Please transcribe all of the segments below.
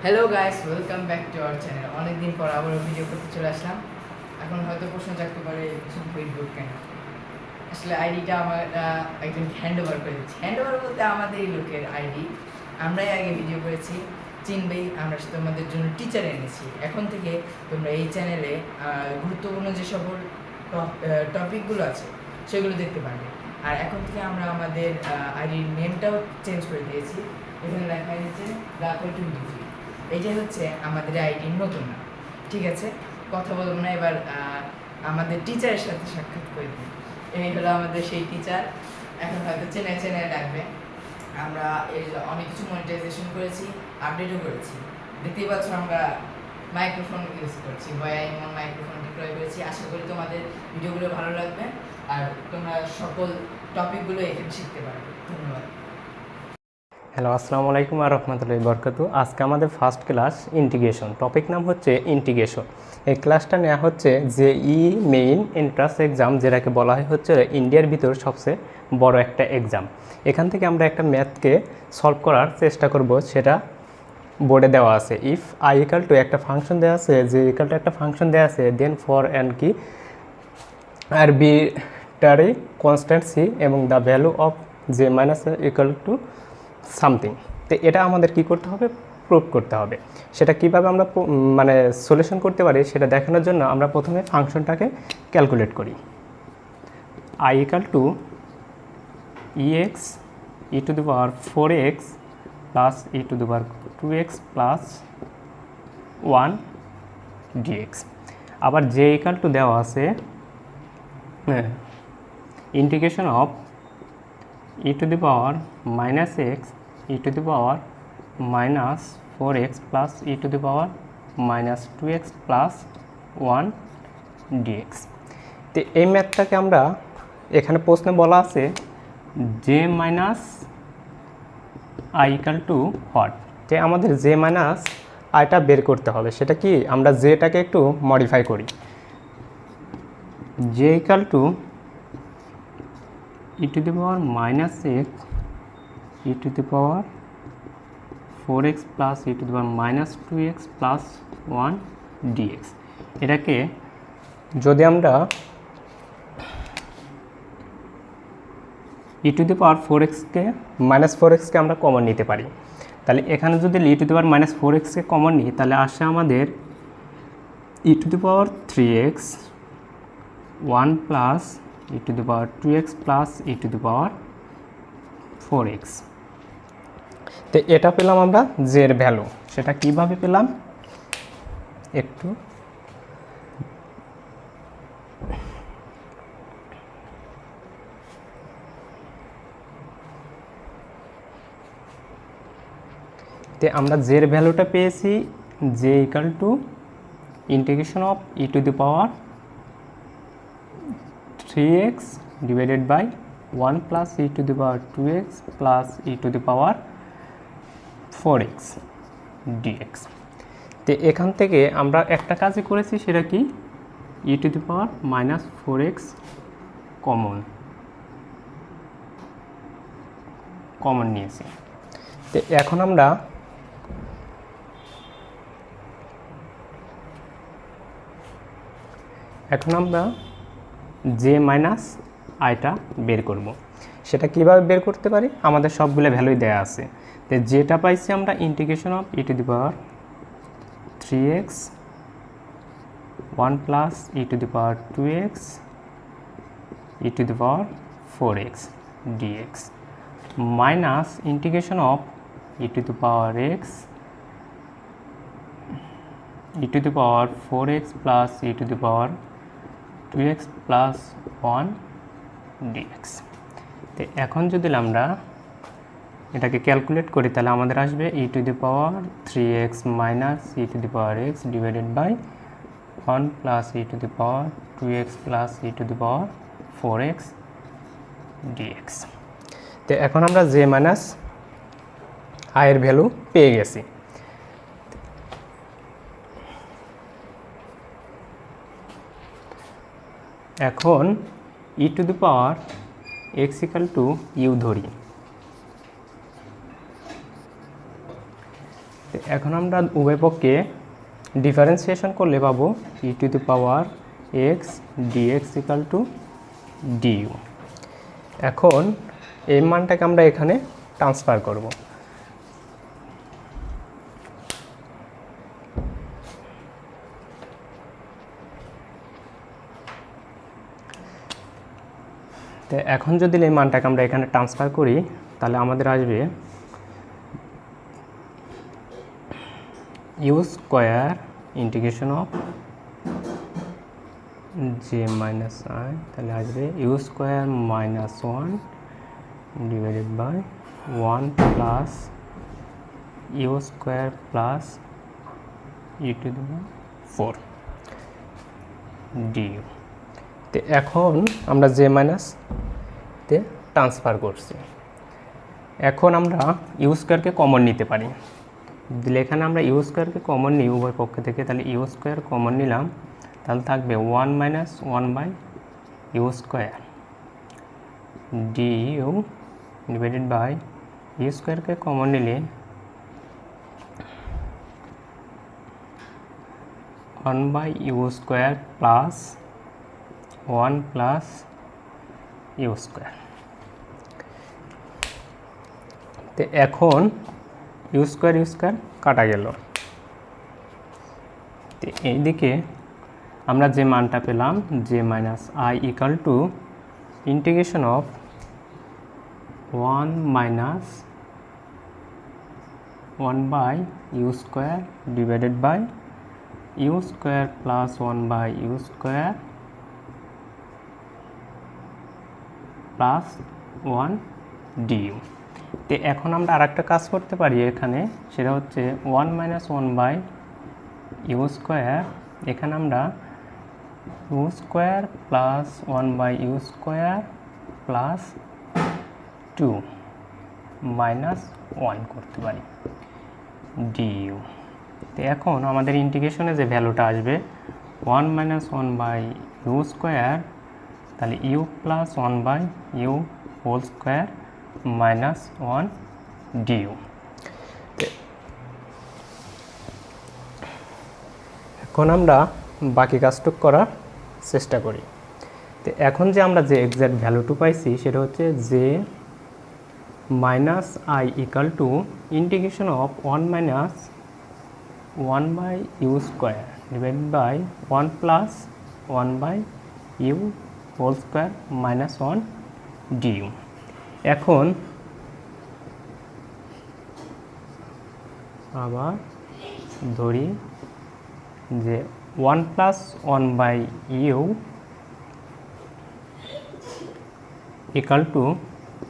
Hello guys, welcome back to our channel. অনেকদিন পর আবার ভিডিও করতে চলে আসলাম। এখন হয়তো প্রশ্ন জাগতে পারে কিছু ফেসবুক কেন, আসলে আইডিটা আমার একজন হ্যান্ড ওভার করে দিচ্ছি। হ্যান্ড ওভার বলতে আমাদেরই লোকের আইডি, আমরাই আগে ভিডিও করেছি, চিনবেই। আমরা তোমাদের জন্য টিচার এনেছি। এখন থেকে তোমরা এই চ্যানেলে গুরুত্বপূর্ণ যে সকল টপিকগুলো আছে সেগুলো দেখতে পারবে। আর এখন থেকে আমরা আমাদের আইডির নেমটাও চেঞ্জ করে দিয়েছি। এখানে লেখা হয়েছে রাকল23। এইটাই হচ্ছে আমাদের আইডির নতুন নাম। ঠিক আছে, কথা বলবো না, এবার আমাদের টিচারের সাথে সাক্ষাৎ করে দিই। এই হলো আমাদের সেই টিচার। এখন হয়তো চেনে ডাকবে। আমরা এই অনেক কিছু মনিটাইজেশন করেছি, আপডেটও করেছি। দেখতেই পাচ্ছ আমরা মাইক্রোফোন ইউজ করছি, ভয়েস মাইক্রোফোনটি ক্রয় করেছি। আশা করি তোমাদের ভিডিওগুলো ভালো লাগবে আর তোমরা সকল টপিকগুলো এখানে শিখতে পারবে। ধন্যবাদ। হ্যালো, আসসালামু আলাইকুম আর রহমতুল্লাহি বরকাতু। আজকে আমাদের ফার্স্ট ক্লাস ইন্টিগ্রেশন, টপিক নাম হচ্ছে ইন্টিগ্রেশন। এই ক্লাসটা নেওয়া হচ্ছে জেই মেইন এন্ট্রান্স এক্সাম, যেটাকে বলা হয় হচ্ছে ইন্ডিয়ার ভিতর সবচেয়ে বড় একটা এক্সাম। এখান থেকে আমরা একটা ম্যাথকে সলভ করার চেষ্টা করব, সেটা বোর্ডে দেওয়া আছে। ইফ আই ইকাল টু একটা ফাংশন দেওয়া আছে, যে ইকাল টু একটা ফাংশন দেওয়া আছে, দেন ফর অ্যান্ড কি আরবিটারি কনস্ট্যান্ট সি এবং the value of J minus equal to something. তো এটা আমাদের কি করতে হবে, প্রুভ করতে হবে। সেটা কিভাবে আমরা মানে সলিউশন করতে পারি সেটা দেখানোর জন্য আমরা প্রথমে ফাংশনটাকে ক্যালকুলেট করি। I equal two ex e to the power 4x plus e to the power 2x plus 1 dx। আবার যে ইকাল টু দেওয়া আছে integration of e to the power minus x e to the power minus 4x plus e to the power minus 2x plus 1 dx। তো এই ম্যাথটাকে আমরা এখানে প্রশ্নে বলা আছে J minus I equal two what, যে আমাদের জে মাইনাস আইটা বের করতে হবে। সেটা কি, আমরা জেটাকে একটু মডিফাই করি। J equal to e to the power minus x e to the power 4x plus e to the power minus 2x plus 1 dx। এটাকে যদি আমরা e টু দি পাওয়ার 4xকে মাইনাস 4xকে আমরা কমন নিতে পারি, তাহলে এখানে যদি e to the power minus 4xকে কমন নিই, তাহলে আসে আমাদের e to the power 3x 1 plus e to the power 2x plus e to the power 4x। তো এটা পেলাম আমরা জের ভ্যালু। সেটা কিভাবে পেলাম একটু তে আমরা জের ভ্যালুটা পেয়েছি J equal to integration of e to the power 3x divided by 1 plus e to the power 2x plus e to the power 4x dx। তো এখান থেকে আমরা একটা কাজই করেছি, সেটা কি, e to the power minus 4x common নিয়েছি। তো এখন আমরা জে মাইনাস আইটা বের করব। সেটা কিভাবে বের করতে পারি, আমাদের সবগুলো ভ্যালুই দেওয়া আছে। তো যেটা পাইছি আমরা integration of e to the power 3x 1 plus e to the power 2x E to the power 4x dx minus integration of e to the power x E to the power 4x plus e to the power 2x plus 1 dx। তো এখন যদি আমরা এটাকে calculate করি, তাহলে আমাদের আসবে e to the power 3x minus e to the power x divided by 1 plus e to the power 2x plus e to the power 4x dx। তো এখন আমরা জে মাইনাস আয়ের ভ্যালু পেয়ে গেছি। এখন e to the power x equal to u ধরি। তো এখন আমরা উভয় পক্ষে ডিফারেন্সিয়েশন করলে পাবো e to the power x dx equal to du। এখন এই মানটাকে আমরা এখানে ট্রান্সফার করব। তো এখন যদি এই মানটাকে আমরা এখানে ট্রান্সফার করি তাহলে আমাদের আসবে u square integration of j minus I, তাহলে আসবে u square minus 1 divided by 1 plus u square plus e to the power 4 du। তো এখন আমরা j মাইনাস তে ট্রান্সফার করছি। এখন আমরা ইউ স্কোয়ারকে কমন নিতে পারি। দিলে এখানে আমরা ইউ স্কোয়ারকে কমন নিই উভয় পক্ষ থেকে, তাহলে ইউ স্কোয়ার কমন নিলাম, তাহলে থাকবে 1 minus 1 by u square d u divided by u স্কোয়ারকে কমন নিলে 1 by u square plus 1 plus u square. তো এখন ইউ স্কোয়ার কাটা গেল। তো এইদিকে আমরা যে মানটা পেলাম যে minus I equal to integration of 1 minus 1 by u square divided by u square plus 1 by u square plus 1 du. তো এখন আমরা আরেকটা কাজ করতে পারি এখানে, সেটা হচ্ছে 1 মাইনাস 1 বাই ইউ স্কোয়ার, এখানে আমরা u square plus 1 by u square plus 2 minus 1 করতে পারি ডিউ। তো এখন আমাদের ইন্টিগ্রেশনে যে ভ্যালুটা আসবে 1 মাইনাস 1 বাই ইউ স্কোয়ার, তাহলে u plus 1 by u whole square minus 1 due. এখন আমরা বাকি কাজটুকু করার চেষ্টা করি। তো এখন যে আমরা যে এক্স্যাক্ট ভ্যালুটু পাইছি সেটা হচ্ছে যে minus I equal to integration of 1 minus 1 by u square divide by 1 plus 1 by u whole square minus 1 due. এখন আবার ধরি যে 1 plus 1 by u equal to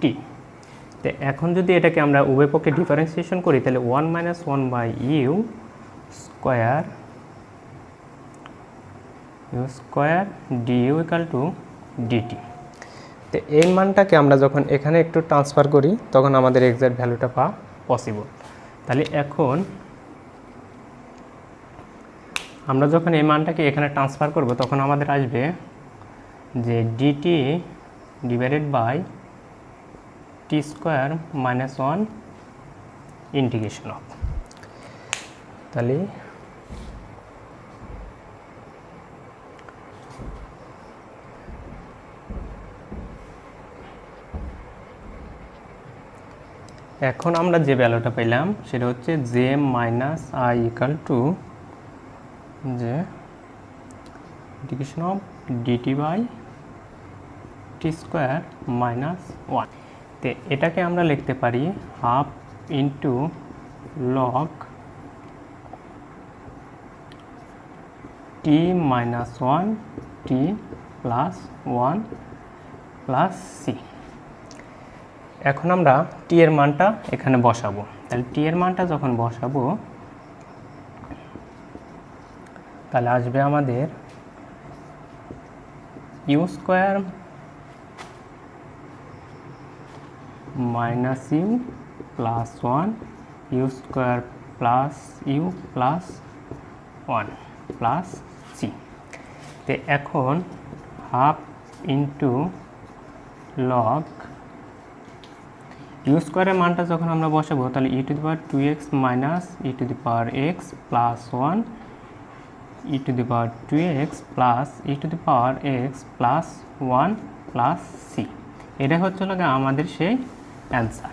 t. তো এখন যদি এটাকে আমরা উভয় পক্ষে ডিফারেন্সিয়েশন করি তাহলে 1 minus 1 by u square du equal to dt. তো এই মানটাকে আমরা যখন এখানে একটু ট্রান্সফার করি তখন আমাদের এক্সাক্ট ভ্যালুটা পাওয়া পসিবল। তাহলে এখন আমরা যখন এই মানটাকে এখানে ট্রান্সফার করব তখন আমাদের আসবে যে d t divided by t square minus 1 integration of, তাহলে এখন আমরা যে ভ্যালুটা পেলাম সেটা হচ্ছে J minus I equal to যে integration of d t by t square minus 1। তো এটাকে আমরা লিখতে পারি half into log t minus 1 t plus 1 plus c. এখন আমরা টি এর মানটা এখানে বসাবো। তাহলে টি এর মানটা যখন বসাবো তাহলে আসবে আমাদের u square minus u plus 1 u square plus u plus 1 plus c. তো এখন হাফ ইন্টু লগ ইউ স্কোয়ারের মানটা যখন আমরা বসাবো তাহলে e to the power 2x minus e to the power x plus 1 e to the power 2x plus e to the power x plus 1 plus c, এটা হচ্ছে আমাদের সেই অ্যান্সার।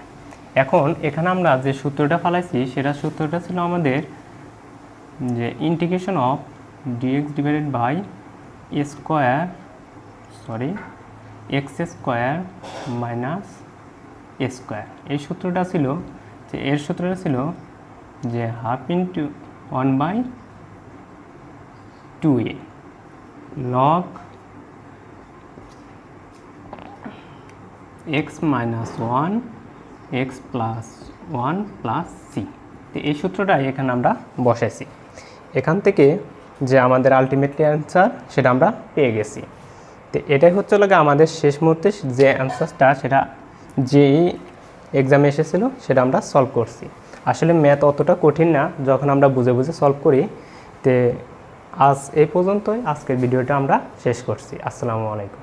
এখন এখানে আমরা যে সূত্রটা ফালাইছি সেটা সূত্রটা ছিল আমাদের যে integration of dx divided by x square minus a square. এই সূত্রটা ছিল যে এর সূত্রটা ছিল যে half into 1/2a log x minus 1 x plus 1 plus c. তো এই সূত্রটাই এখানে আমরা বসাইছি। এখান থেকে যে আমাদের আলটিমেটলি অ্যান্সার সেটা আমরা পেয়ে গেছি। তো এটাই হচ্ছে আমাদের শেষ মুহূর্তে যে অ্যান্সারটা সেটা যেই এক্সামে এসেছিলো সেটা আমরা সলভ করছি। আসলে ম্যাথ অতটা কঠিন না যখন আমরা বুঝে বুঝে সলভ করি। তো আজ এই পর্যন্তই, আজকের ভিডিওটা আমরা শেষ করছি। আসসালামু আলাইকুম।